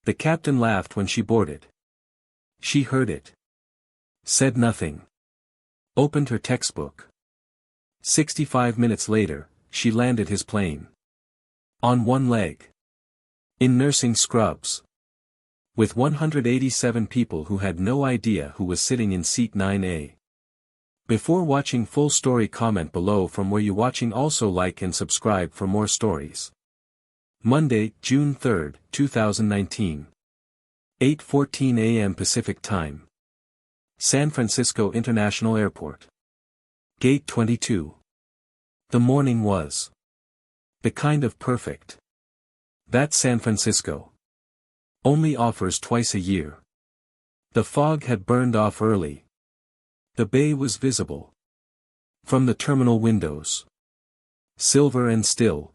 The captain laughed when she boarded. She heard it. Said nothing. Opened her textbook. 65 minutes later, she landed his plane. On one leg. In nursing scrubs. With 187 people who had no idea who was sitting in seat 9A. Before watching full story, comment below from where you watching, also like and subscribe for more stories. Monday, June 3, 2019. 8:14 a.m. Pacific Time. San Francisco International Airport. Gate 22. The morning was the kind of perfect that San Francisco only offers twice a year. The fog had burned off early. The bay was visible from the terminal windows, silver and still,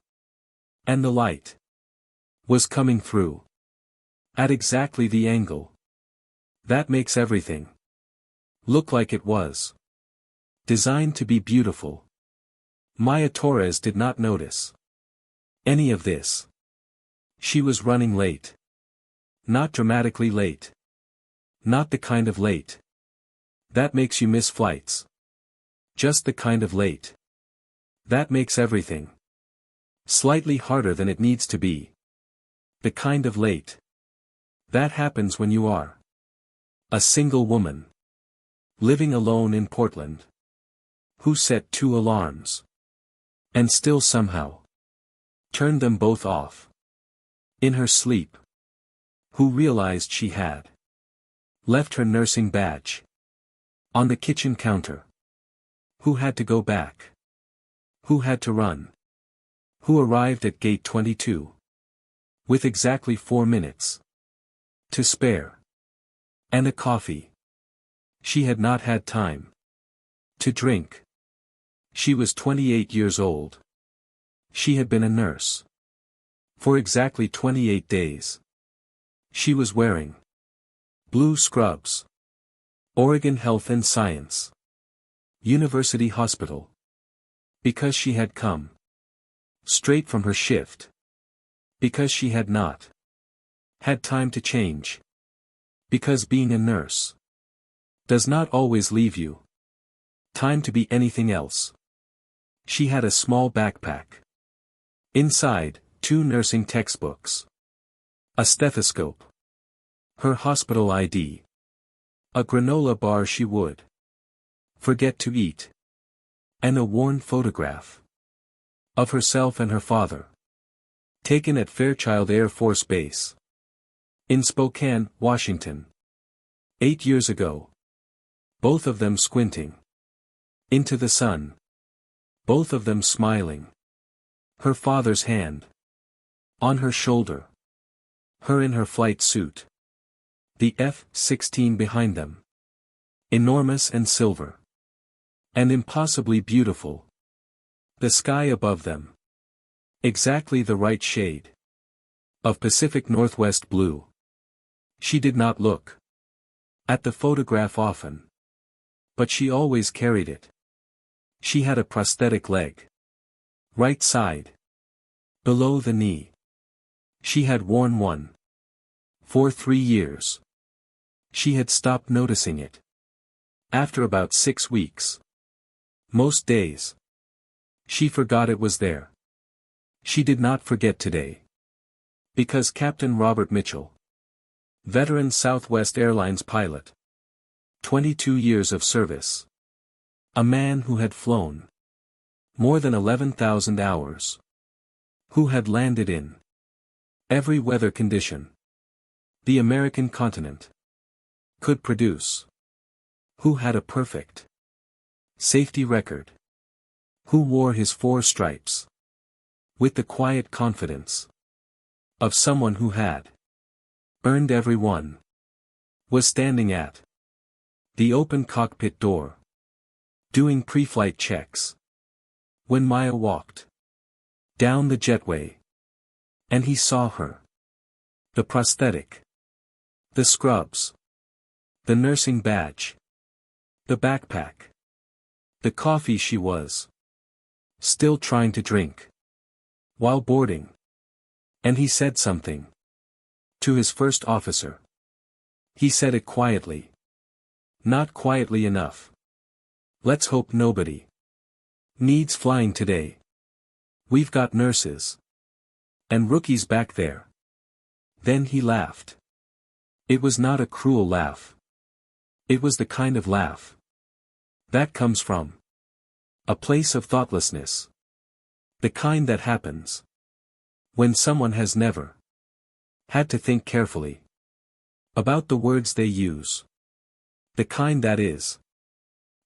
and the light was coming through at exactly the angle that makes everything look like it was designed to be beautiful. Maya Torres did not notice any of this. She was running late. Not dramatically late. Not the kind of late that makes you miss flights. Just the kind of late that makes everything slightly harder than it needs to be. The kind of late that happens when you are a single woman living alone in Portland, who set 2 alarms and still somehow turned them both off in her sleep, who realized she had left her nursing badge on the kitchen counter, who had to go back, who had to run, who arrived at gate 22 with exactly 4 minutes to spare, and a coffee she had not had time to drink. She was 28 years old. She had been a nurse for exactly 28 days. She was wearing blue scrubs. Oregon Health and Science University Hospital. Because she had come straight from her shift. Because she had not had time to change. Because being a nurse does not always leave you time to be anything else. She had a small backpack. Inside, 2 nursing textbooks. A stethoscope. Her hospital ID. A granola bar she would forget to eat. And a worn photograph of herself and her father, taken at Fairchild Air Force Base in Spokane, Washington, 8 years ago. Both of them squinting into the sun. Both of them smiling. Her father's hand on her shoulder. Her in her flight suit. The F-16 behind them. Enormous and silver. And impossibly beautiful. The sky above them. Exactly the right shade of Pacific Northwest blue. She did not look at the photograph often, but she always carried it. She had a prosthetic leg. Right side. Below the knee. She had worn one for 3 years. She had stopped noticing it after about 6 weeks. Most days she forgot it was there. She did not forget today. Because Captain Robert Mitchell, veteran Southwest Airlines pilot, 22 years of service. A man who had flown more than 11,000 hours. Who had landed in every weather condition the American continent could produce. Who had a perfect safety record. Who wore his 4 stripes with the quiet confidence of someone who had earned every one. Was standing at the open cockpit door, doing pre-flight checks, when Maya walked down the jetway, and he saw her. The prosthetic, the scrubs, the nursing badge, the backpack, the coffee she was still trying to drink while boarding. And he said something To his first officer. He said it quietly. Not quietly enough. Let's hope nobody needs flying today. We've got nurses. And rookies back there. Then he laughed. It was not a cruel laugh. It was the kind of laugh that comes from a place of thoughtlessness. The kind that happens when someone has never had to think carefully about the words they use. The kind that is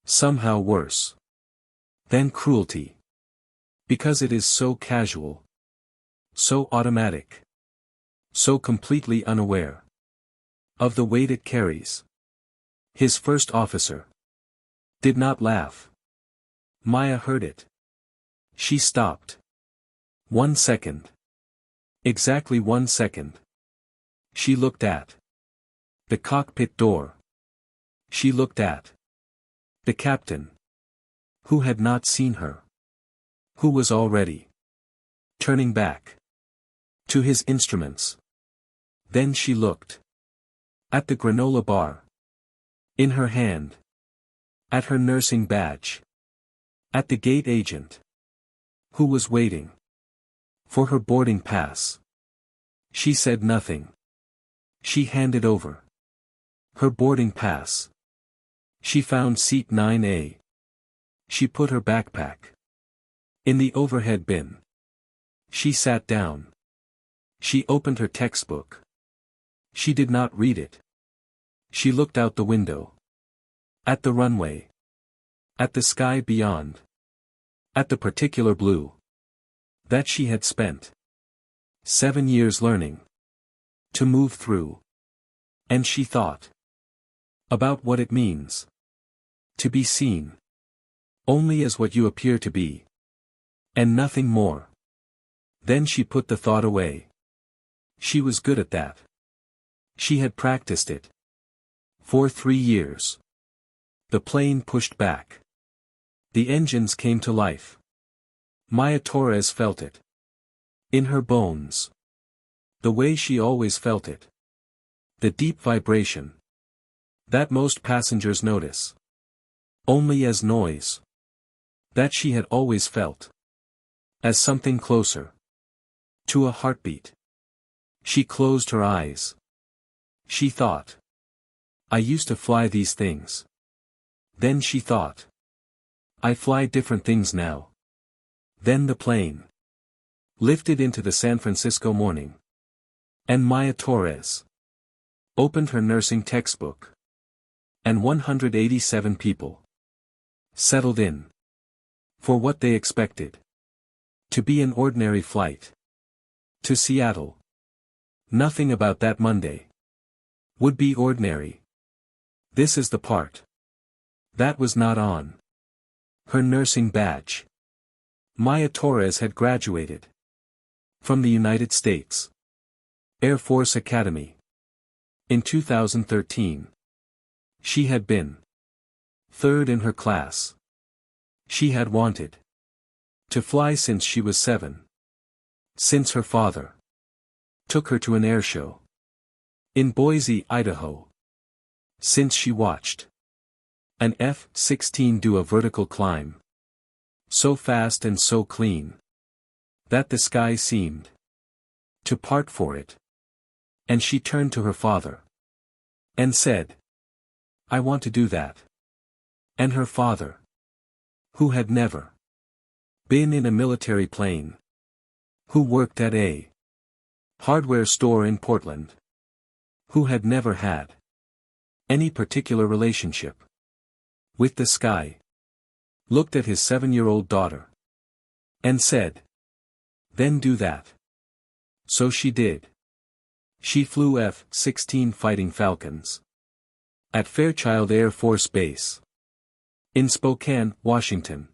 somehow worse than cruelty. Because it is so casual. So automatic. So completely unaware of the weight it carries. His first officer did not laugh. Maya heard it. She stopped. 1 second. Exactly 1 second. She looked at the cockpit door. She looked at the captain, who had not seen her, who was already turning back to his instruments. Then she looked at the granola bar in her hand, at her nursing badge, at the gate agent, who was waiting for her boarding pass. She said nothing. She handed over her boarding pass. She found seat 9A. She put her backpack in the overhead bin. She sat down. She opened her textbook. She did not read it. She looked out the window. At the runway. At the sky beyond. At the particular blue that she had spent 7 years learning to move through. And she thought about what it means to be seen only as what you appear to be, and nothing more. Then she put the thought away. She was good at that. She had practiced it for 3 years. The plane pushed back. The engines came to life. Maya Torres felt it in her bones, the way she always felt it. The deep vibration that most passengers notice only as noise, that she had always felt as something closer to a heartbeat. She closed her eyes. She thought, I used to fly these things. Then she thought, I fly different things now. Then the plane lifted into the San Francisco morning. And Maya Torres opened her nursing textbook. And 187 people settled in for what they expected to be an ordinary flight to Seattle. Nothing about that Monday would be ordinary. This is the part that was not on her nursing badge. Maya Torres had graduated from the United States Air Force Academy in 2013. She had been third in her class. She had wanted to fly since she was 7. Since her father took her to an airshow in Boise, Idaho. Since she watched an F-16 do a vertical climb so fast and so clean that the sky seemed to part for it. And she turned to her father and said, I want to do that. And her father, who had never been in a military plane, who worked at a hardware store in Portland, who had never had any particular relationship with the sky, looked at his 7-year-old daughter and said, then do that. So she did. She flew F-16 Fighting Falcons at Fairchild Air Force Base in Spokane, Washington.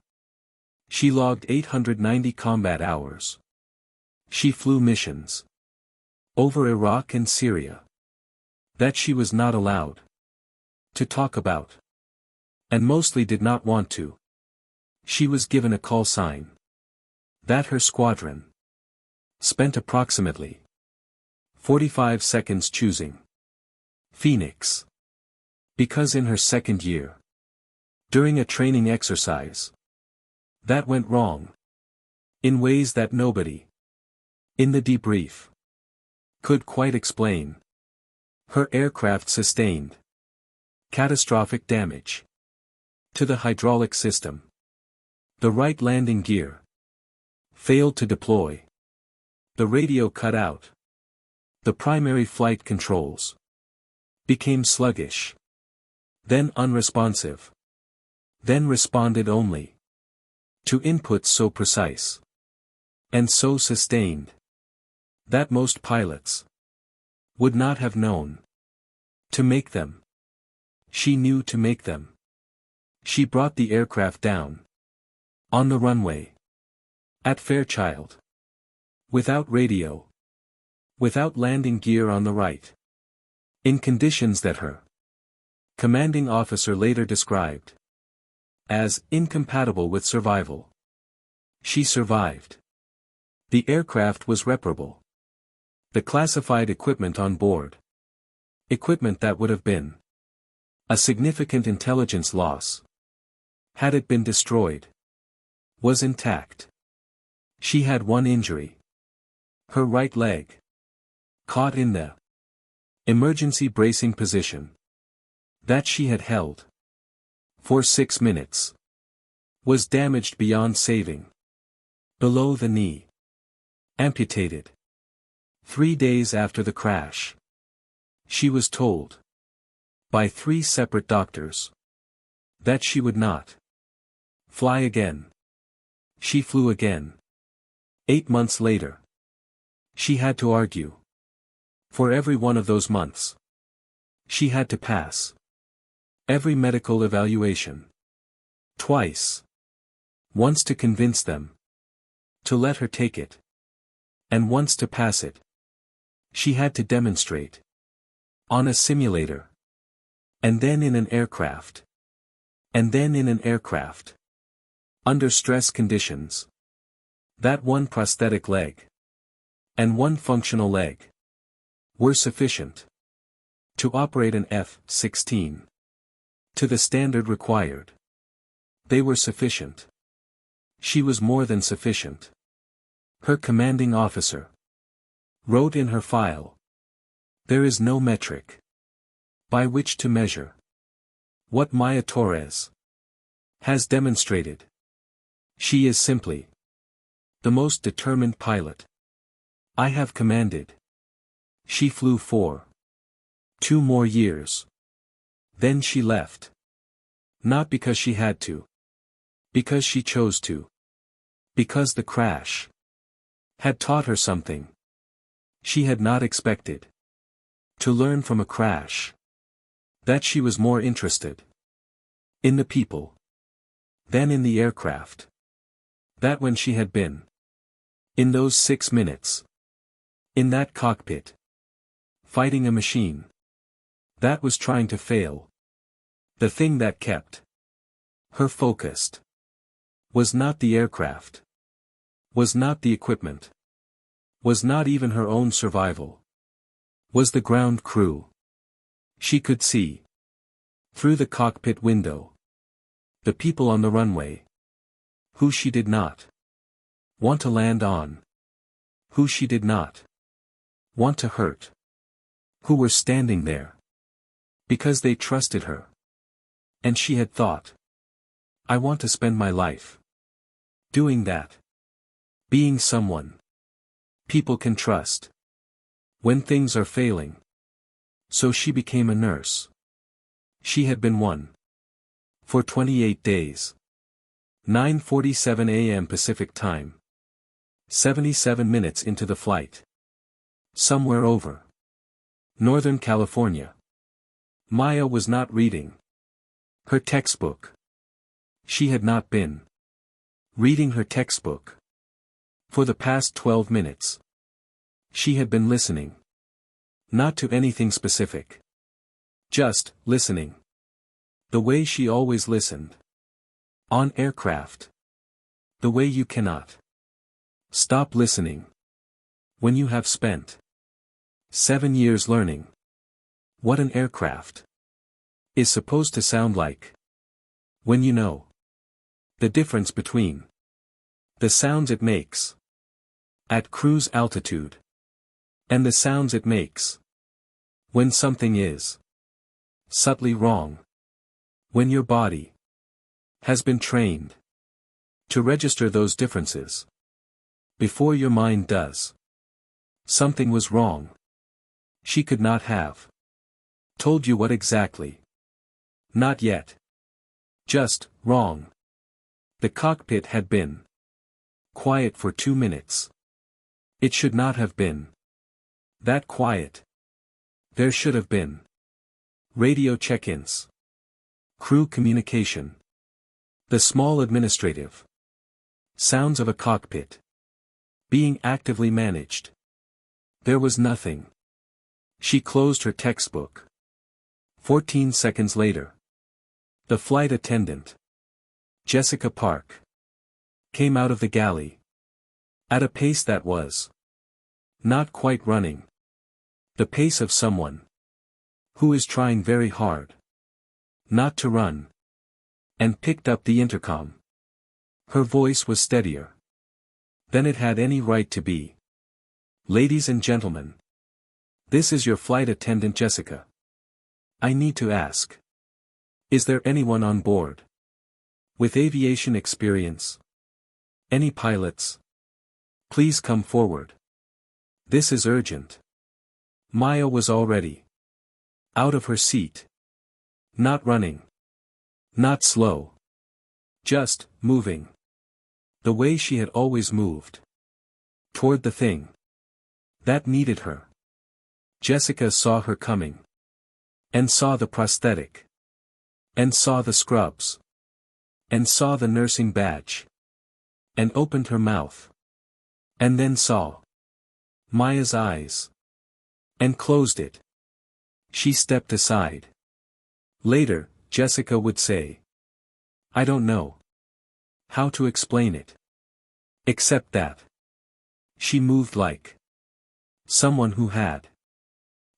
She logged 890 combat hours. She flew missions over Iraq and Syria that she was not allowed to talk about, and mostly did not want to. She was given a call sign that her squadron spent approximately 45 seconds choosing. Phoenix. Because in her second year, during a training exercise, that went wrong. In ways that nobody, in the debrief, could quite explain. Her aircraft sustained catastrophic damage to the hydraulic system. The right landing gear failed to deploy. The radio cut out. The primary flight controls became sluggish, then unresponsive, then responded only to inputs so precise and so sustained that most pilots would not have known to make them. She knew to make them. She brought the aircraft down on the runway at Fairchild, without radio, without landing gear on the right, in conditions that her commanding officer later described as incompatible with survival. She survived. The aircraft was reparable. The classified equipment on board, equipment that would have been a significant intelligence loss had it been destroyed, was intact. She had one injury. Her right leg, caught in the emergency bracing position that she had held for 6 minutes, was damaged beyond saving. Below the knee. Amputated. 3 days after the crash, she was told by 3 separate doctors that she would not fly again. She flew again. 8 months later. She had to argue. For every one of those months, she had to pass every medical evaluation. Twice. Once to convince them to let her take it, and once to pass it. She had to demonstrate on a simulator, and then in an aircraft, and then in an aircraft, under stress conditions, that one prosthetic leg and one functional leg were sufficient to operate an F-16 to the standard required. They were sufficient. She was more than sufficient. Her commanding officer wrote in her file, "There is no metric by which to measure what Maya Torres has demonstrated. She is simply the most determined pilot I have commanded." She flew for 2 more years. Then she left. Not because she had to. Because she chose to. Because the crash had taught her something she had not expected. To learn from a crash that she was more interested in the people than in the aircraft. That when she had been in those 6 minutes in that cockpit, fighting a machine that was trying to fail, the thing that kept her focused was not the aircraft, was not the equipment, was not even her own survival, was the ground crew. She could see through the cockpit window the people on the runway who she did not want to land on, who she did not want to hurt, who were standing there because they trusted her. And she had thought, I want to spend my life doing that. Being someone people can trust when things are failing. So she became a nurse. She had been one for 28 days. 9:47 a.m. Pacific Time. 77 minutes into the flight. Somewhere over Northern California. Maya was not reading her textbook. She had not been reading her textbook for the past 12 minutes. She had been listening. Not to anything specific. Just listening. The way she always listened. On aircraft. The way you cannot stop listening when you have spent 7 years learning. What an aircraft is supposed to sound like. When you know the difference between the sounds it makes at cruise altitude and the sounds it makes when something is subtly wrong. When your body has been trained to register those differences before your mind does. Something was wrong. She could not have told you what exactly. Not yet. Just wrong. The cockpit had been quiet for 2 minutes. It should not have been that quiet. There should have been radio check-ins, crew communication, the small administrative sounds of a cockpit being actively managed. There was nothing. She closed her textbook. 14 seconds later, the flight attendant, Jessica Park, came out of the galley at a pace that was not quite running. The pace of someone who is trying very hard not to run, and picked up the intercom. Her voice was steadier than it had any right to be. Ladies and gentlemen, this is your flight attendant Jessica. I need to ask. Is there anyone on board with aviation experience? Any pilots? Please come forward. This is urgent. Maya was already out of her seat. Not running. Not slow. Just moving. The way she had always moved. Toward the thing that needed her. Jessica saw her coming. And saw the prosthetic. And saw the scrubs. And saw the nursing badge. And opened her mouth. And then saw Maya's eyes. And closed it. She stepped aside. Later, Jessica would say, I don't know how to explain it. Except that she moved like someone who had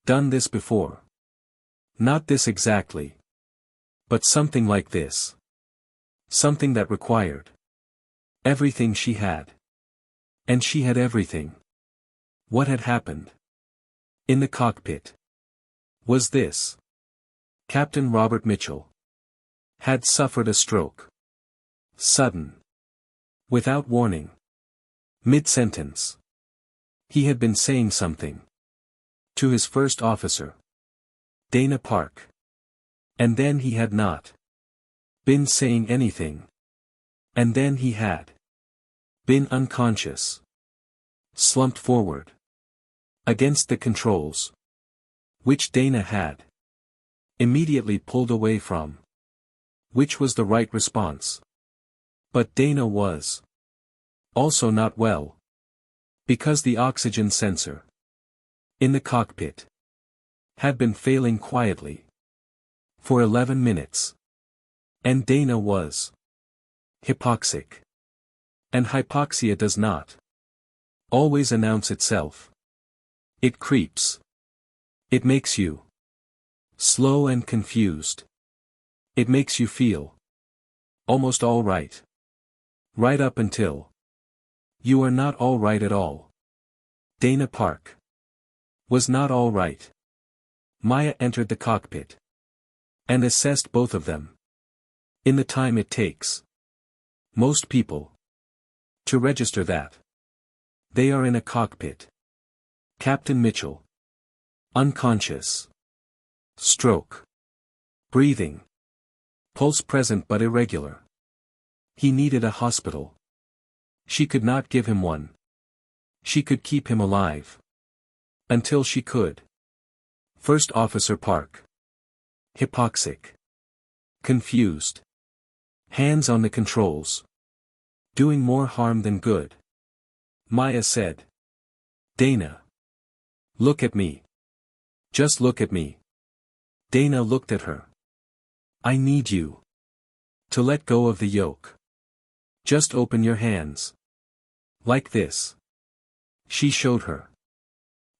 done this before. Not this exactly. But something like this. Something that required everything she had. And she had everything. What had happened in the cockpit was this. Captain Robert Mitchell had suffered a stroke. Sudden. Without warning. Mid-sentence. He had been saying something to his first officer, Dana Park. And then he had not been saying anything. And then he had been unconscious. Slumped forward. Against the controls. Which Dana had immediately pulled away from. Which was the right response. But Dana was also not well. Because the oxygen sensor in the cockpit had been failing quietly for 11 minutes. And Dana was hypoxic. And hypoxia does not always announce itself. It creeps. It makes you slow and confused. It makes you feel almost all right. Right up until you are not all right at all. Dana Park was not all right. Maya entered the cockpit and assessed both of them in the time it takes most people to register that they are in a cockpit. Captain Mitchell. Unconscious. Stroke. Breathing. Pulse present but irregular. He needed a hospital. She could not give him one. She could keep him alive. Until she could. First Officer Park. Hypoxic. Confused. Hands on the controls. Doing more harm than good. Maya said. Dana. Look at me. Just look at me. Dana looked at her. I need you to let go of the yoke. Just open your hands. Like this. She showed her.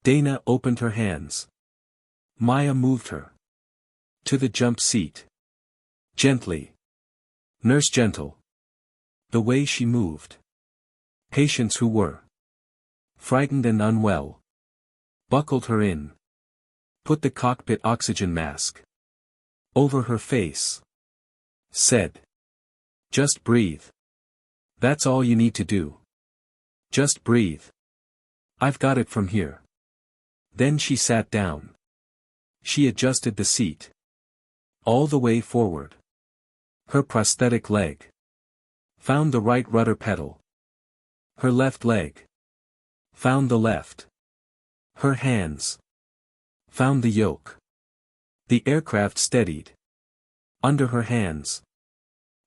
Dana opened her hands. Maya moved her to the jump seat. Gently. Nurse gentle. The way she moved. Patients who were frightened and unwell buckled her in. Put the cockpit oxygen mask over her face. Said. Just breathe. That's all you need to do. Just breathe. I've got it from here. Then she sat down. She adjusted the seat all the way forward. Her prosthetic leg found the right rudder pedal. Her left leg found the left. Her hands found the yoke. The aircraft steadied under her hands.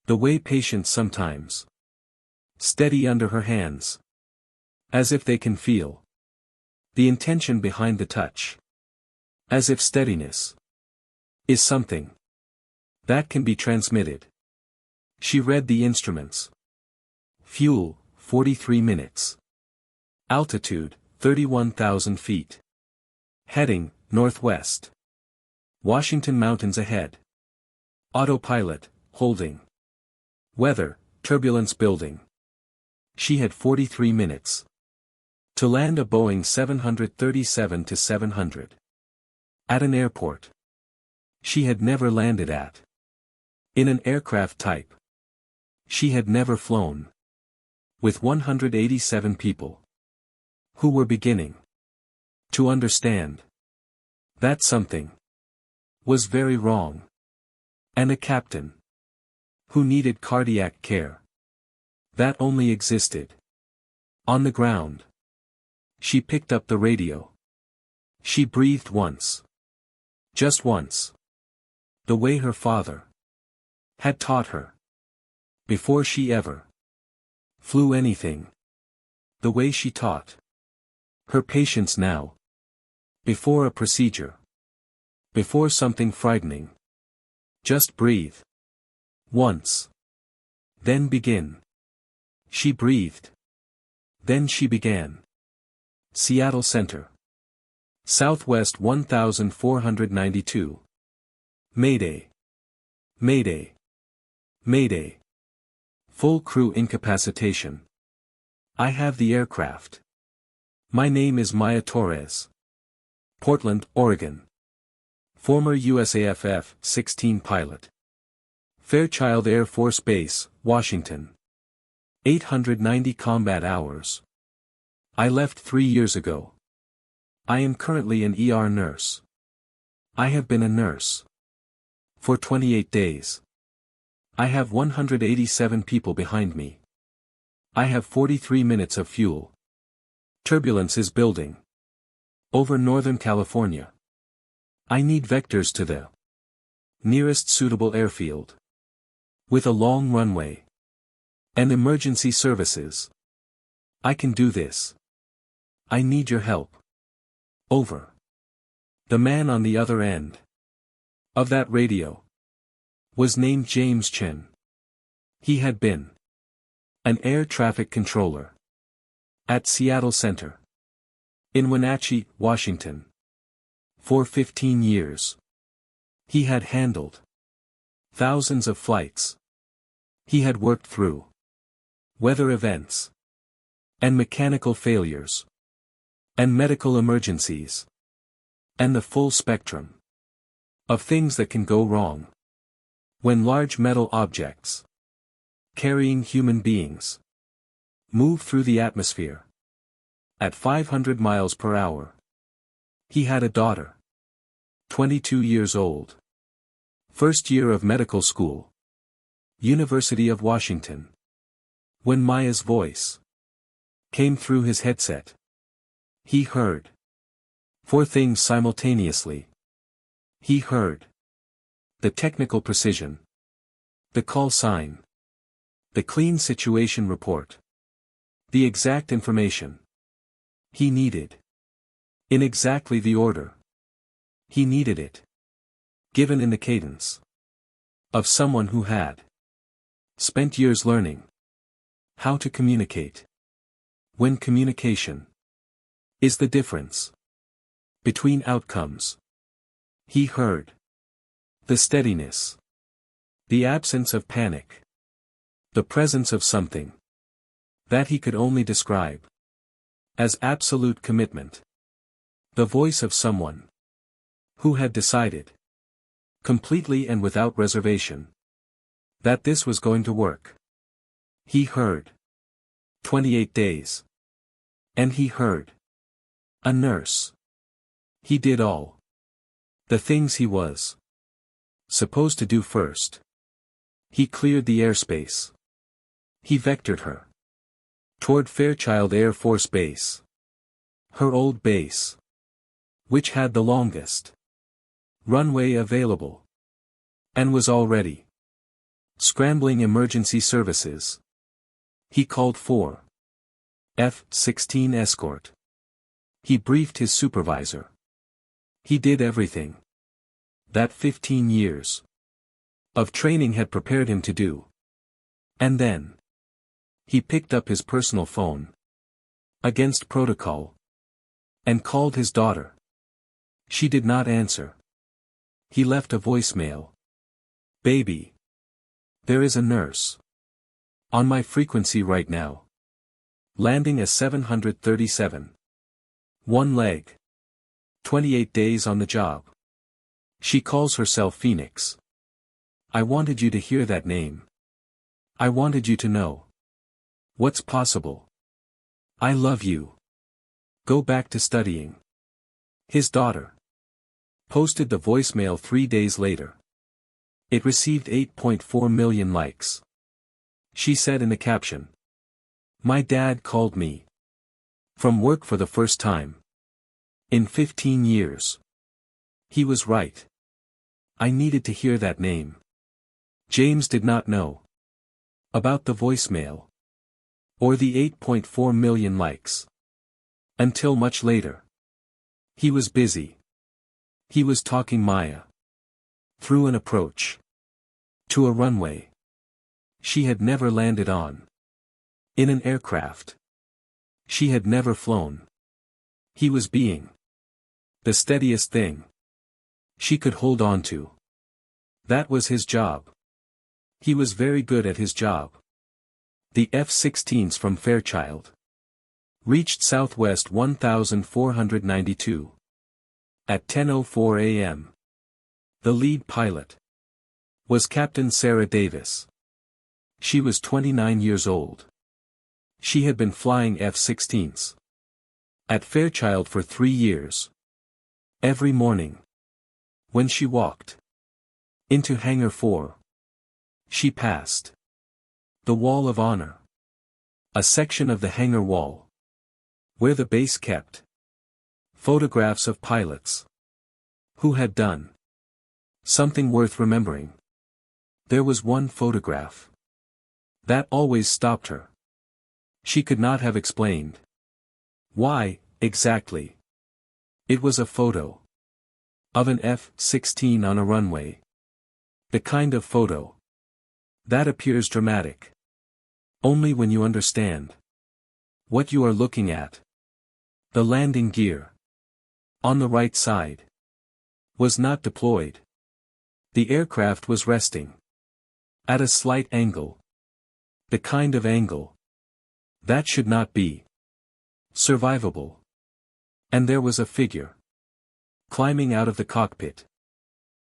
The way patients sometimes steady under her hands. As if they can feel the intention behind the touch. As if steadiness is something that can be transmitted. She read the instruments. Fuel, 43 minutes. Altitude, 31,000 feet. Heading, northwest. Washington Mountains ahead. Autopilot, holding. Weather, turbulence building. She had 43 minutes to land a Boeing 737-700 at an airport she had never landed at. In an aircraft type she had never flown. With 187 people who were beginning to understand that something was very wrong. And a captain who needed cardiac care that only existed on the ground. She picked up the radio. She breathed once. Just once. The way her father had taught her. Before she ever flew anything. The way she taught her patients now. Before a procedure. Before something frightening. Just breathe. Once. Then begin. She breathed. Then she began. Seattle Center. Southwest 1492. Mayday. Mayday. Mayday. Full crew incapacitation. I have the aircraft. My name is Maya Torres. Portland, Oregon. Former USAF F-16 pilot. Fairchild Air Force Base, Washington. 890 combat hours. I left 3 years ago. I am currently an ER nurse. I have been a nurse for 28 days. I have 187 people behind me. I have 43 minutes of fuel. Turbulence is building over Northern California. I need vectors to the nearest suitable airfield with a long runway and emergency services. I can do this. I need your help. Over. The man on the other end of that radio was named James Chen. He had been an air traffic controller at Seattle Center in Wenatchee, Washington. For 15 years. He had handled thousands of flights. He had worked through weather events and mechanical failures and medical emergencies and the full spectrum of things that can go wrong when large metal objects carrying human beings move through the atmosphere at 500 miles per hour. He had a daughter, 22 years old. First year of medical school. University of Washington. When Maya's voice came through his headset, he heard 4 things simultaneously. He heard the technical precision, the call sign, the clean situation report, the exact information he needed. In exactly the order he needed it. Given in the cadence of someone who had spent years learning how to communicate. When communication is the difference Between outcomes. He heard. The steadiness. The absence of panic. The presence of something. That he could only describe. As absolute commitment. The voice of someone. Who had decided. Completely and without reservation. That this was going to work. He heard. 28 days. And he heard. A nurse. He did all. The things he was. Supposed to do first. He cleared the airspace. He vectored her. Toward Fairchild Air Force Base. Her old base. Which had the longest runway available. And was already scrambling emergency services. He called for F-16 escort. He briefed his supervisor. He did everything that 15 years of training had prepared him to do. And then he picked up his personal phone against protocol and called his daughter. She did not answer. He left a voicemail. Baby. There is a nurse on my frequency right now. Landing a 737. One leg. 28 days on the job. She calls herself Phoenix. I wanted you to hear that name. I wanted you to know what's possible. I love you. Go back to studying. His daughter posted the voicemail 3 days later. It received 8.4 million likes. She said in the caption, "My dad called me from work for the first time in 15 years. He was right. I needed to hear that name." James did not know about the voicemail or the 8.4 million likes until much later. He was busy. He was talking Maya through an approach to a runway she had never landed on, in an aircraft she had never flown. He was being the steadiest thing she could hold on to. That was his job. He was very good at his job. The F-16s from Fairchild reached Southwest 1492 at 10:04 a.m. The lead pilot was Captain Sarah Davis. She was 29 years old. She had been flying F-16s at Fairchild for 3 years. Every morning, when she walked into Hangar 4, she passed the Wall of Honor, a section of the hangar wall where the base kept photographs of pilots who had done something worth remembering. There was one photograph that always stopped her. She could not have explained why, exactly. It was a photo of an F-16 on a runway. The kind of photo that appears dramatic only when you understand what you are looking at. The landing gear on the right side was not deployed. The aircraft was resting at a slight angle. The kind of angle that should not be survivable. And there was a figure climbing out of the cockpit,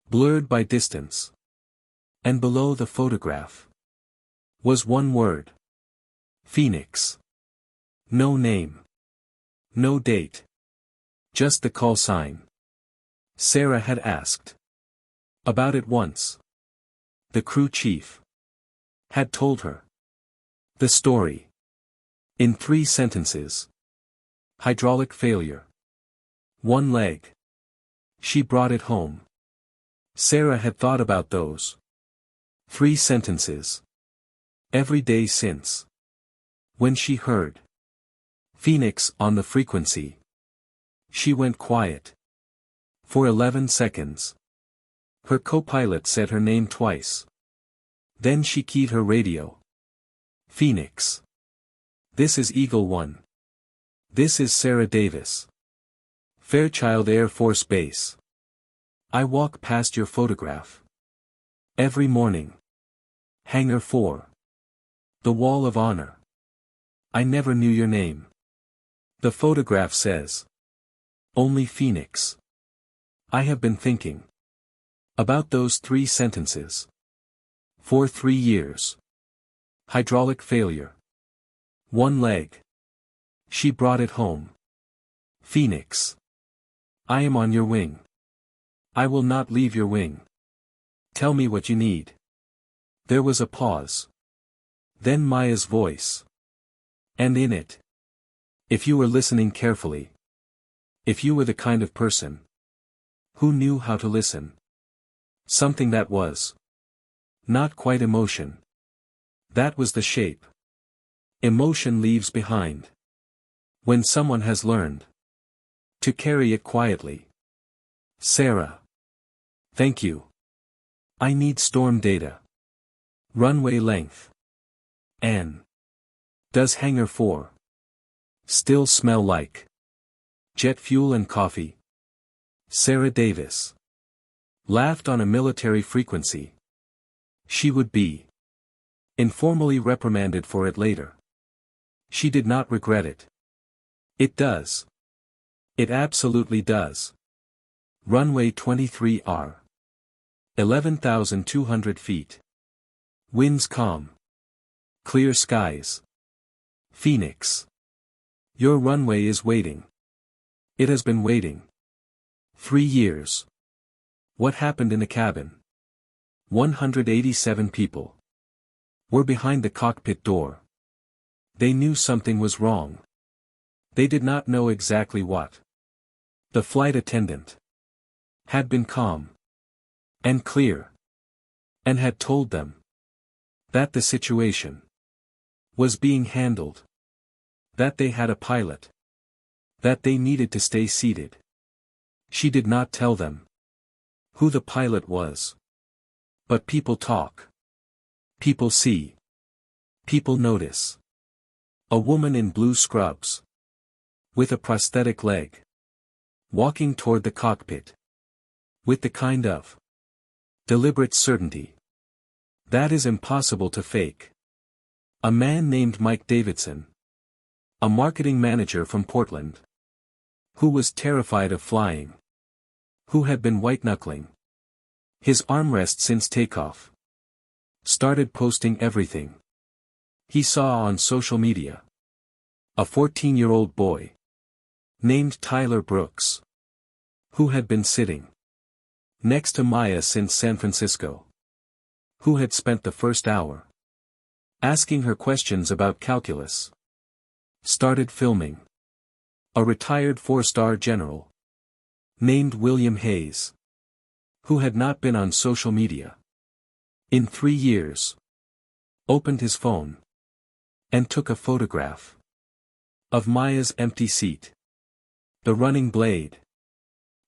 blurred by distance. And below the photograph was one word: Phoenix. No name. No date. Just the call sign. Sarah had asked about it once. The crew chief had told her the story in 3 sentences. Hydraulic failure. One leg. She brought it home. Sarah had thought about those 3 sentences every day since. When she heard Phoenix on the frequency, she went quiet for 11 seconds. Her co-pilot said her name twice. Then she keyed her radio. Phoenix. This is Eagle 1. This is Sarah Davis. Fairchild Air Force Base. I walk past your photograph. Every morning. Hangar 4. The Wall of Honor. I never knew your name. The photograph says. Only Phoenix. I have been thinking. About those 3 sentences. For 3 years. Hydraulic failure. 1 leg. She brought it home. Phoenix. I am on your wing. I will not leave your wing. Tell me what you need. There was a pause. Then Maya's voice. And in it. If you were listening carefully. If you were the kind of person. Who knew how to listen. Something that was. Not quite emotion. That was the shape. Emotion leaves behind. When someone has learned. To carry it quietly. Sarah. Thank you. I need storm data. Runway length. Anne. Does Hangar 4 still smell like jet fuel and coffee? Sarah Davis. Laughed on a military frequency. She would be informally reprimanded for it later. She did not regret it. It does. It absolutely does. Runway 23R. 11,200 feet. Winds calm. Clear skies. Phoenix. Your runway is waiting. It has been waiting. 3 years. What happened in the cabin? 187 people were behind the cockpit door. They knew something was wrong. They did not know exactly what. The flight attendant had been calm and clear, and had told them that the situation was being handled, that they had a pilot, that they needed to stay seated. She did not tell them who the pilot was. But people talk. People see. People notice. A woman in blue scrubs. With a prosthetic leg. Walking toward the cockpit. With the kind of deliberate certainty that is impossible to fake. A man named Mike Davidson. A marketing manager from Portland. Who was terrified of flying. Who had been white-knuckling his armrest since takeoff. Started posting everything he saw on social media. A 14-year-old boy named Tyler Brooks, who had been sitting next to Maya since San Francisco, who had spent the first hour asking her questions about calculus, started filming. A retired 4-star general named William Hayes, who had not been on social media in 3 years, opened his phone and took a photograph of Maya's empty seat. The running blade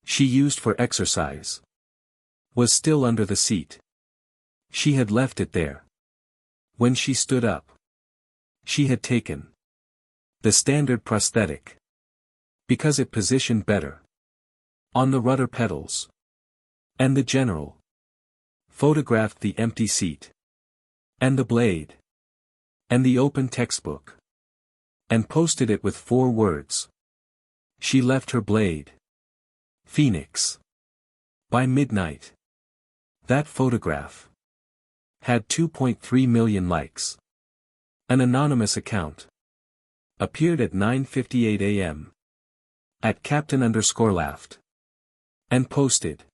she used for exercise was still under the seat. She had left it there. When she stood up, she had taken the standard prosthetic because it positioned better on the rudder pedals. And the general photographed the empty seat, and the blade, and the open textbook, and posted it with 4 words. She left her blade. Phoenix. By midnight. That photograph had 2.3 million likes. An anonymous account appeared at 9:58 a.m. at Captain_laughed. And posted.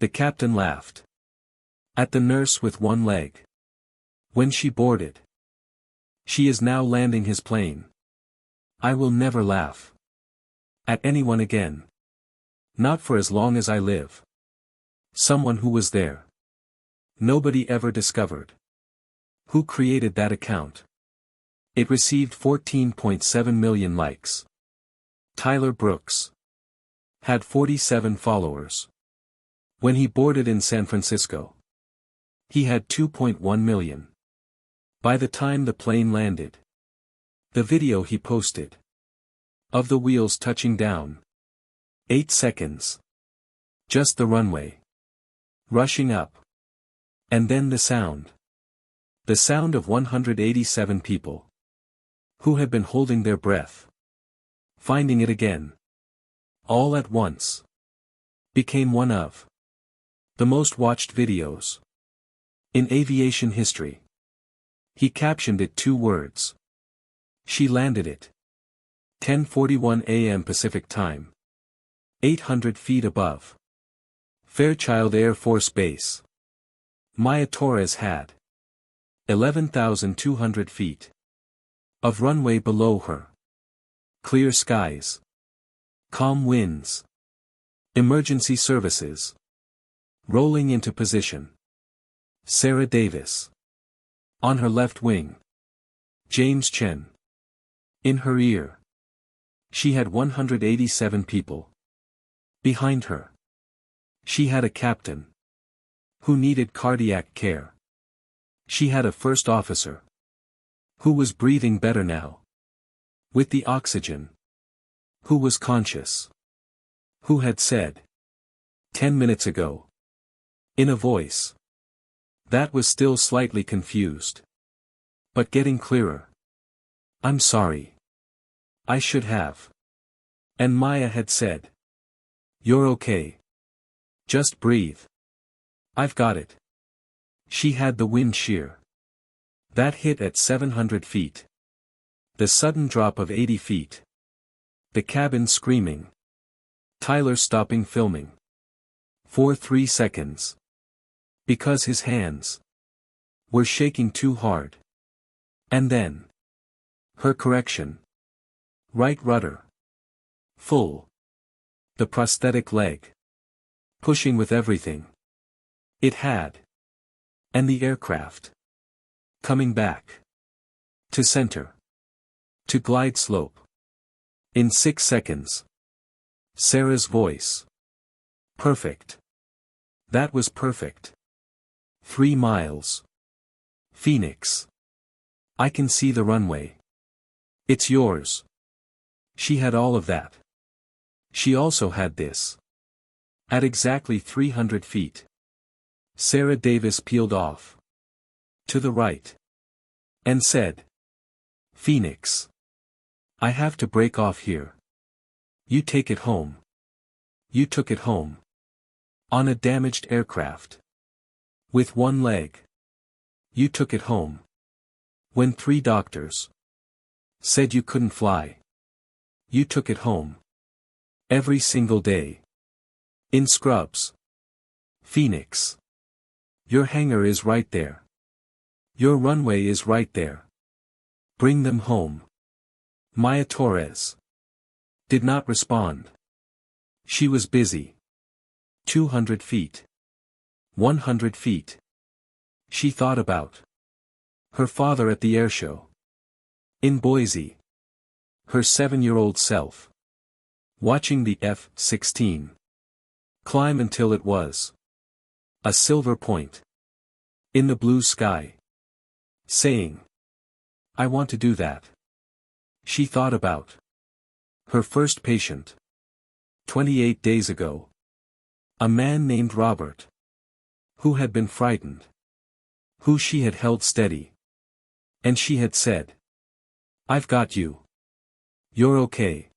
The captain laughed at the nurse with 1 leg when she boarded. She is now landing his plane. I will never laugh at anyone again. Not for as long as I live. Someone who was there. Nobody ever discovered who created that account. It received 14.7 million likes. Tyler Brooks had 47 followers. When he boarded in San Francisco, he had 2.1 million. By the time the plane landed, the video he posted of the wheels touching down 8 seconds. Just the runway. Rushing up. And then the sound. The sound of 187 people. Who had been holding their breath. Finding it again. All at once. Became one of the most watched videos in aviation history. He captioned it 2 words. She landed it. 10:41 a.m. Pacific Time. 800 feet above Fairchild Air Force Base. Maya Torres had 11,200 feet of runway below her. Clear skies. Calm winds. Emergency services. Rolling into position. Sarah Davis. On her left wing. James Chen. In her ear. She had 187 people. Behind her. She had a captain. Who needed cardiac care. She had a first officer. Who was breathing better now. With the oxygen. Who was conscious. Who had said. 10 minutes ago. In a voice. That was still slightly confused. But getting clearer. I'm sorry. I should have. And Maya had said. You're okay. Just breathe. I've got it. She had the wind shear. That hit at 700 feet. The sudden drop of 80 feet. The cabin screaming. Tyler stopping filming. For 3 seconds. Because his hands were shaking too hard. And then. Her correction. Right rudder. Full. The prosthetic leg. Pushing with everything it had. And the aircraft. Coming back. To center. To glide slope. In 6 seconds. Sarah's voice. Perfect. That was perfect. 3 miles. Phoenix. I can see the runway. It's yours. She had all of that. She also had this. At exactly 300 feet. Sarah Davis peeled off. To the right. And said. Phoenix. I have to break off here. You take it home. You took it home. On a damaged aircraft. With 1 leg. You took it home. When 3 doctors said you couldn't fly. You took it home. Every single day. In scrubs. Phoenix. Your hangar is right there. Your runway is right there. Bring them home. Maya Torres did not respond. She was busy. 200 feet. 100 feet. She thought about her father at the airshow. In Boise. Her 7-year-old self. Watching the F-16 climb until it was a silver point in the blue sky. Saying, I want to do that. She thought about her first patient. 28 days ago. A man named Robert. Who had been frightened. Who she had held steady. And she had said. I've got you. You're okay.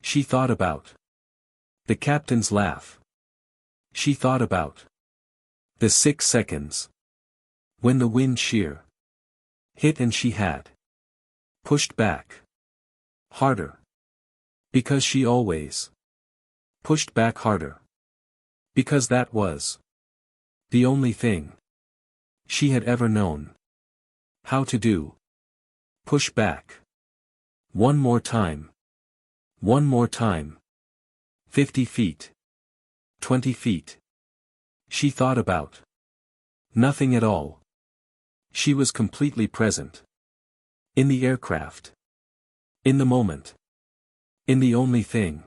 She thought about the captain's laugh. She thought about the 6 seconds. When the wind shear hit and she had pushed back. Harder. Because she always pushed back harder. Because that was the only thing she had ever known how to do. Push back. One more time. One more time. 50 feet. 20 feet. She thought about nothing at all. She was completely present. In the aircraft. In the moment. In the only thing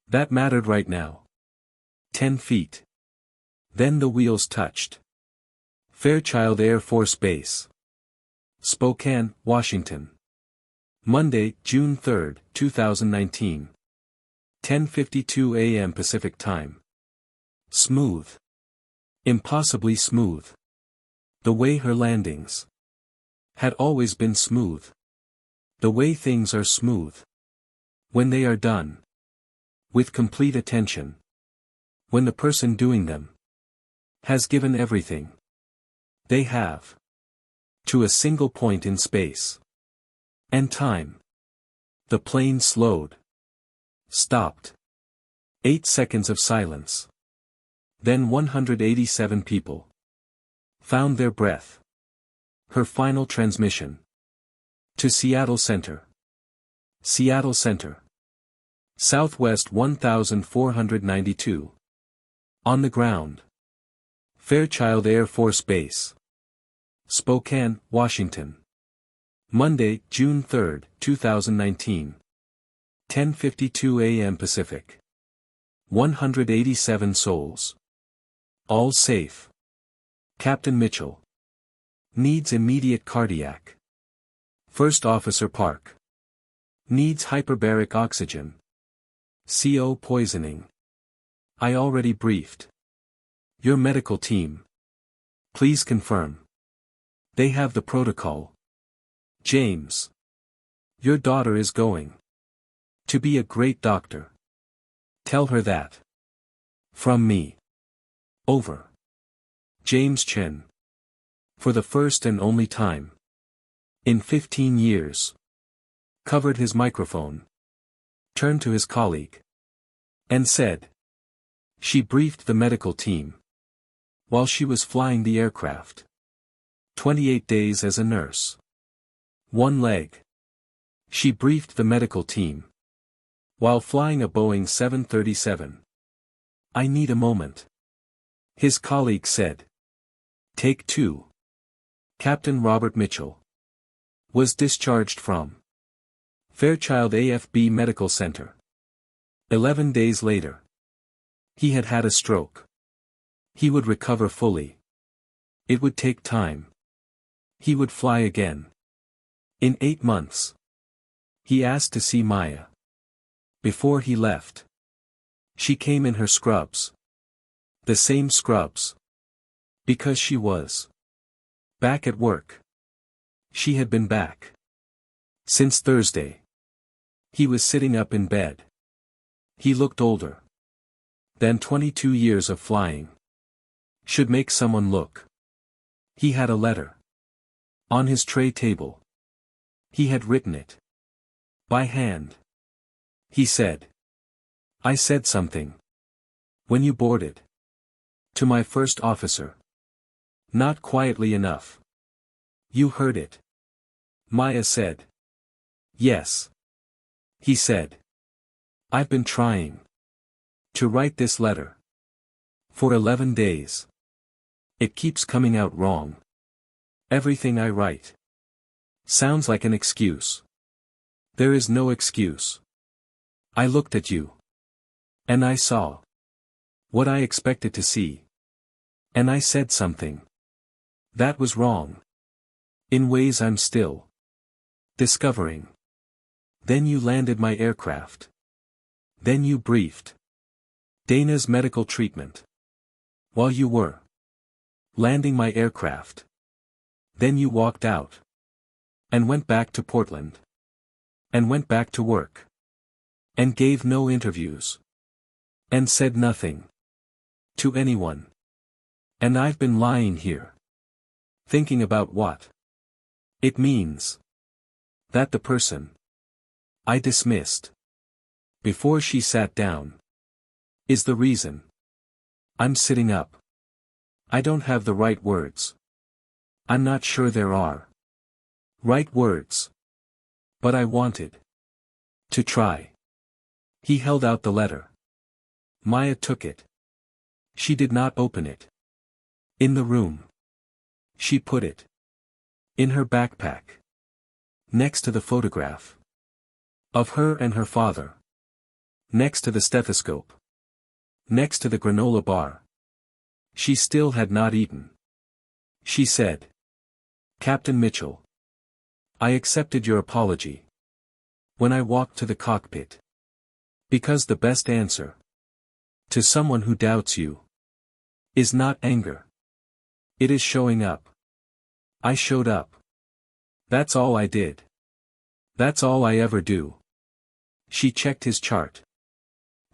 that mattered right now. 10 feet. Then the wheels touched. Fairchild Air Force Base. Spokane, Washington. Monday, June 3, 2019. 10:52 a.m. Pacific Time. Smooth. Impossibly smooth. The way her landings had always been smooth. The way things are smooth when they are done with complete attention. When the person doing them has given everything they have to a single point in space and time. The plane slowed. Stopped. 8 seconds of silence. Then 187 people found their breath. Her final transmission. To Seattle Center. Seattle Center. Southwest 1492. On the ground. Fairchild Air Force Base. Spokane, Washington. Monday, June 3, 2019. 10:52 a.m. Pacific. 187 souls. All safe. Captain Mitchell. Needs immediate cardiac. First Officer Park. Needs hyperbaric oxygen. CO poisoning. I already briefed your medical team. Please confirm. They have the protocol. James. Your daughter is going to be a great doctor. Tell her that. From me. Over. James Chen. For the first and only time in 15 years. Covered his microphone. Turned to his colleague. And said. She briefed the medical team while she was flying the aircraft. 28 days as a nurse. One leg. She briefed the medical team while flying a Boeing 737. I need a moment. His colleague said. Take 2. Captain Robert Mitchell was discharged from Fairchild AFB Medical Center. 11 days later. He had had a stroke. He would recover fully. It would take time. He would fly again. In 8 months. He asked to see Maya. Before he left. She came in her scrubs. The same scrubs. Because she was back at work. She had been back since Thursday. He was sitting up in bed. He looked older than 22 years of flying. Should make someone look. He had a letter on his tray table. He had written it by hand. He said. I said something when you boarded. To my first officer. Not quietly enough. You heard it. Maya said. Yes. He said. I've been trying to write this letter for 11 days. It keeps coming out wrong. Everything I write sounds like an excuse. There is no excuse. I looked at you. And I saw what I expected to see. And I said something that was wrong. In ways I'm still discovering. Then you landed my aircraft. Then you briefed Dana's medical treatment while you were landing my aircraft. Then you walked out and went back to Portland and went back to work and gave no interviews and said nothing to anyone. And I've been lying here thinking about what it means that the person I dismissed before she sat down is the reason I'm sitting up. I don't have the right words. I'm not sure there are right words. But I wanted to try. He held out the letter. Maya took it. She did not open it. In the room. She put it in her backpack. Next to the photograph of her and her father. Next to the stethoscope. Next to the granola bar. She still had not eaten. She said. Captain Mitchell. I accepted your apology when I walked to the cockpit. Because the best answer to someone who doubts you is not anger. It is showing up. I showed up. That's all I did. That's all I ever do. She checked his chart.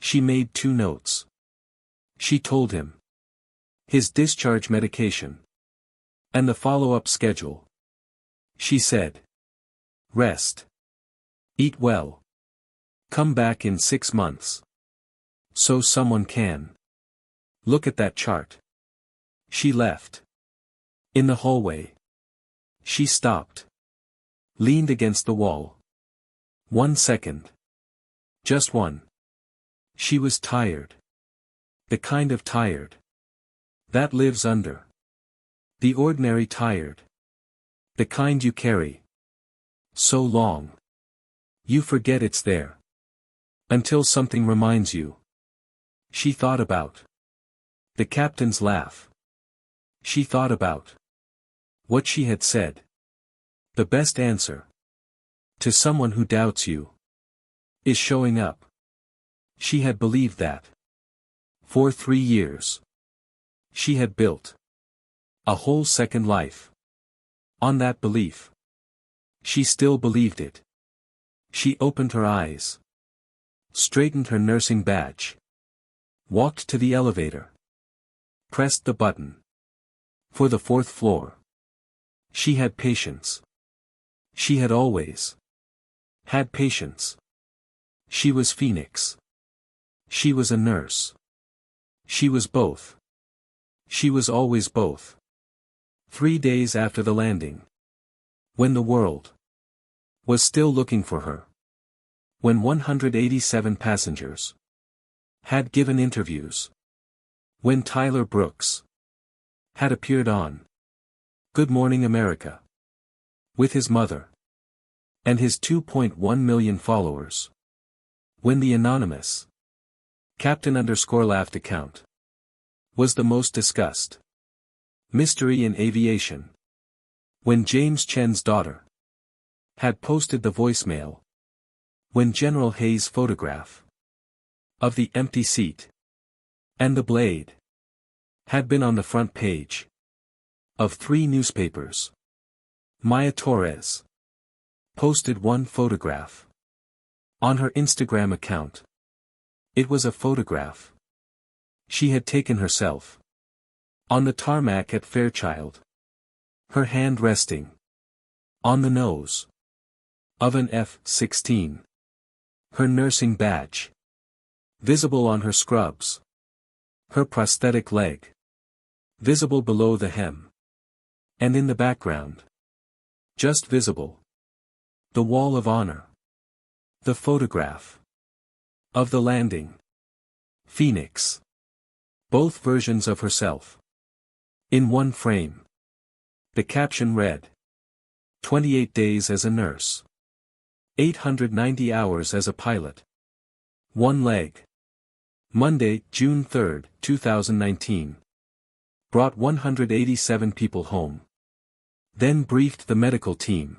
She made 2 notes. She told him his discharge medication and the follow-up schedule. She said, rest. Eat well. Come back in 6 months. So someone can look at that chart. She left. In the hallway. She stopped. Leaned against the wall. 1 second. Just one. She was tired. The kind of tired that lives under the ordinary tired. The kind you carry so long you forget it's there. Until something reminds you. She thought about the captain's laugh. She thought about what she had said. The best answer to someone who doubts you is showing up. She had believed that. For 3 years. She had built a whole second life on that belief. She still believed it. She opened her eyes. Straightened her nursing badge. Walked to the elevator. Pressed the button. For the 4th floor. She had patience. She had always had patience. She was Phoenix. She was a nurse. She was both. She was always both. 3 days after the landing. When the world was still looking for her. When 187 passengers had given interviews. When Tyler Brooks had appeared on Good Morning America with his mother and his 2.1 million followers. When the anonymous Captain_Laughed account was the most discussed mystery in aviation. When James Chen's daughter had posted the voicemail. When General Hayes' photograph of the empty seat and the blade had been on the front page of 3 newspapers. Maya Torres posted one photograph on her Instagram account. It was a photograph she had taken herself on the tarmac at Fairchild. Her hand resting on the nose of an F-16. Her nursing badge visible on her scrubs. Her prosthetic leg visible below the hem. And in the background, just visible, the wall of honor. The photograph of the landing. Phoenix. Both versions of herself in one frame. The caption read, 28 days as a nurse. 890 hours as a pilot. One leg. Monday, June 3, 2019. Brought 187 people home. Then briefed the medical team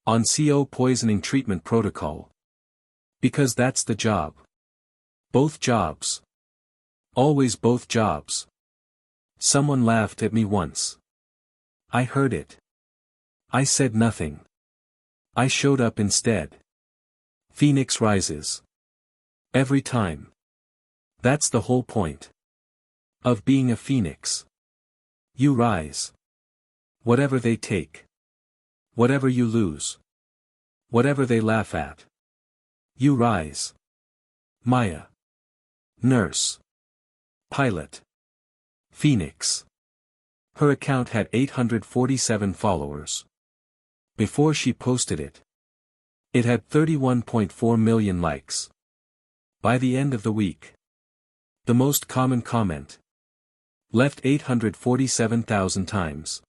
on CO poisoning treatment protocol. Because that's the job. Both jobs. Always both jobs. Someone laughed at me once. I heard it. I said nothing. I showed up instead. Phoenix rises. Every time. That's the whole point of being a phoenix. You rise. Whatever they take. Whatever you lose. Whatever they laugh at. You rise. Maya. Nurse. Pilot. Phoenix. Her account had 847 followers. Before she posted it, it had 31.4 million likes. By the end of the week, the most common comment left 847,000 times.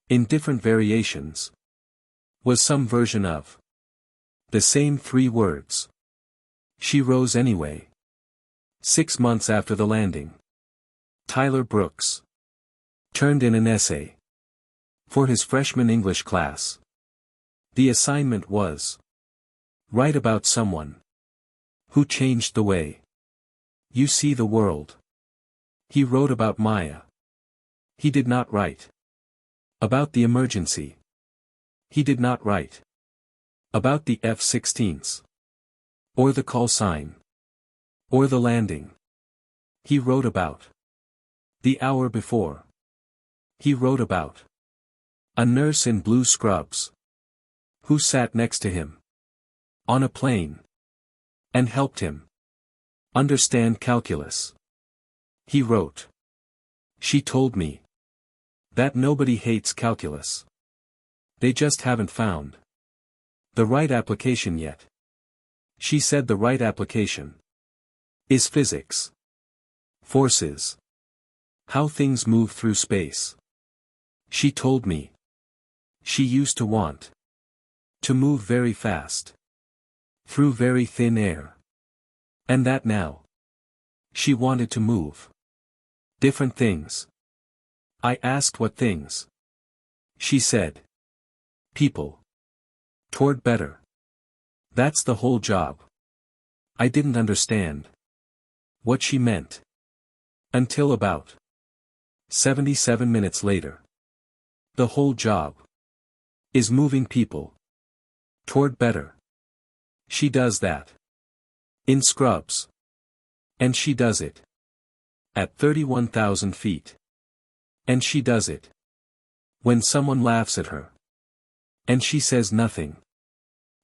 In different variations, was some version of the same 3 words. She rose anyway. 6 months after the landing, Tyler Brooks turned in an essay for his freshman English class. The assignment was write about someone Who changed the way you see the world. He wrote about Maya. He did not write about the emergency. He did not write about the F-16s. Or the call sign. Or the landing. He wrote about the hour before. He wrote about a nurse in blue scrubs who sat next to him on a plane and helped him understand calculus. He wrote, "She told me that nobody hates calculus. They just haven't found the right application yet." She said the right application is physics. Forces. How things move through space. She told me she used to want to move very fast through very thin air. And that now she wanted to move different things. I asked what things. She said, people. Toward better. That's the whole job. I didn't understand what she meant until about 77 minutes later. The whole job is moving people toward better. She does that in scrubs. And she does it at 31,000 feet. And she does it when someone laughs at her. And she says nothing.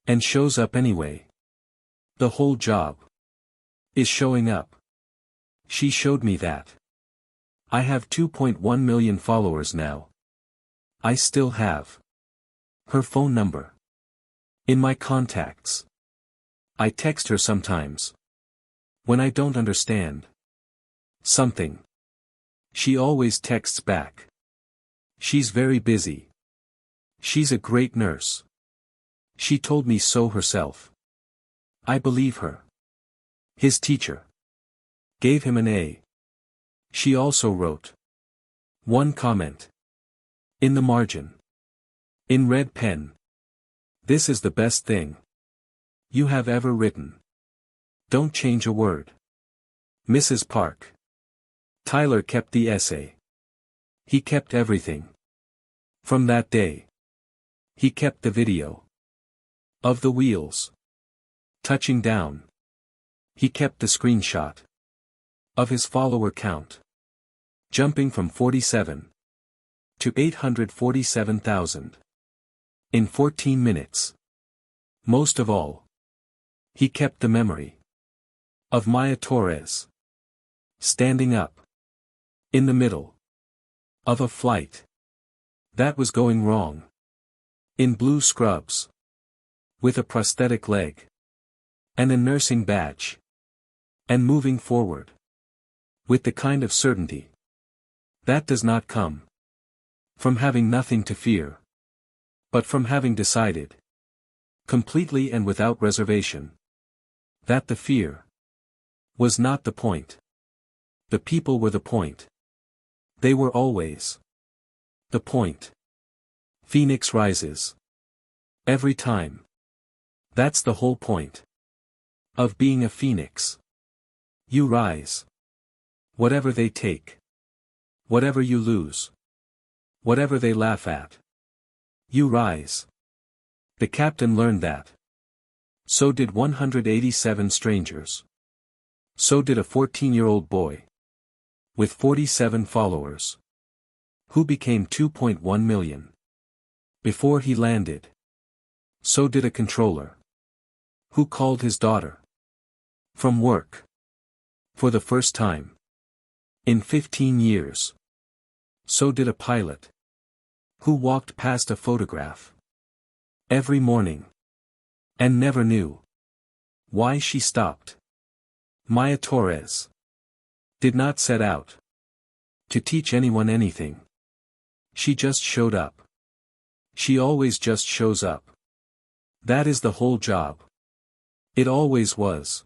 And shows up anyway. The whole job is showing up. She showed me that. I have 2.1 million followers now. I still have her phone number in my contacts. I text her sometimes when I don't understand something. She always texts back. She's very busy. She's a great nurse. She told me so herself. I believe her. His teacher gave him an A. She also wrote one comment in the margin in red pen. This is the best thing you have ever written. Don't change a word. Mrs. Park. Tyler kept the essay. He kept everything. From that day. He kept the video of the wheels touching down. He kept the screenshot of his follower count jumping from 47 to 847,000 in 14 minutes. Most of all, he kept the memory of Maya Torres standing up in the middle of a flight that was going wrong, in blue scrubs, with a prosthetic leg and a nursing badge, and moving forward with the kind of certainty that does not come from having nothing to fear, but from having decided completely and without reservation that the fear was not the point. The people were the point. They were always the point. Phoenix rises every time. That's the whole point of being a phoenix. You rise. Whatever they take. Whatever you lose. Whatever they laugh at. You rise. The captain learned that. So did 187 strangers. So did a 14-year-old boy with 47 followers, who became 2.1 million before he landed. So did a controller who called his daughter from work for the first time in 15 years. So did a pilot who walked past a photograph every morning and never knew why she stopped. Maya Torres did not set out to teach anyone anything. She just showed up. She always just shows up. That is the whole job. It always was.